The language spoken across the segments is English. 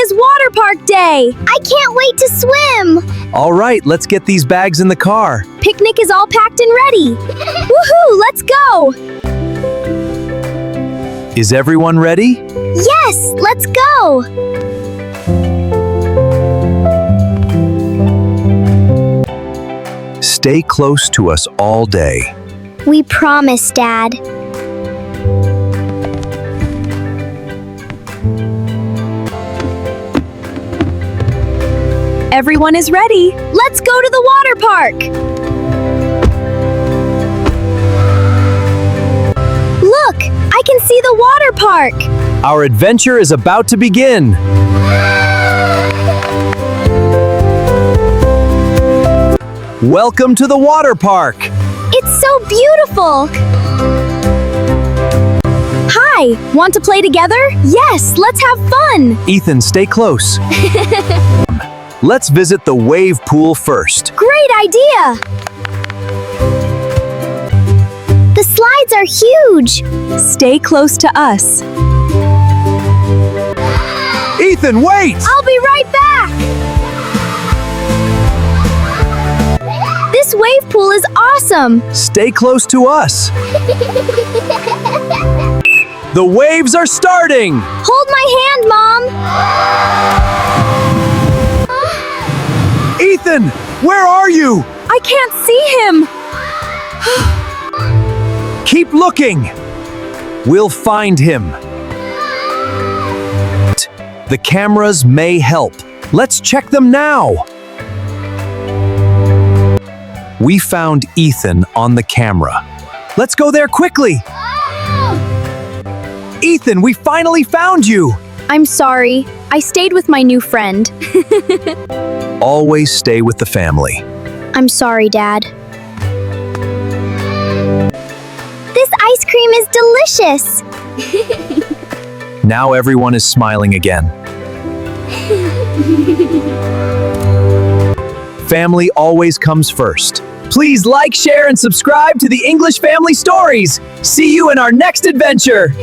is water park day! I can't wait to swim! All right, let's get these bags in the car. Picnic is all packed and ready! Woohoo, let's go! Is everyone ready? Yes, let's go! Stay close to us all day. We promise, Dad. Everyone is ready. Let's go to the water park! Look, I can see the water park! Our adventure is about to begin. Welcome to the water park. It's so beautiful! Hi, want to play together? Yes, let's have fun! Ethan, stay close. Let's visit the wave pool first. Great idea! The slides are huge! Stay close to us. Ethan, wait! I'll be right back! This wave pool is awesome! Stay close to us. The waves are starting! Hold my hand, Mom! Ethan, where are you? I can't see him! Keep looking. We'll find him. The cameras may help. Let's check them now. We found Ethan on the camera. Let's go there quickly. Ethan, we finally found you. I'm sorry. I stayed with my new friend. Always stay with the family. I'm sorry, Dad. This ice cream is delicious! Now everyone is smiling again. Family always comes first. Please like, share, and subscribe to the English Family Stories. See you in our next adventure.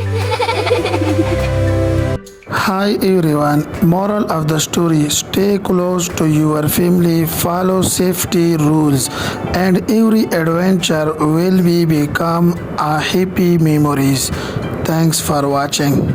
Hi everyone, moral of the story: stay close to your family, follow safety rules, and every adventure will become a happy memories. Thanks for watching.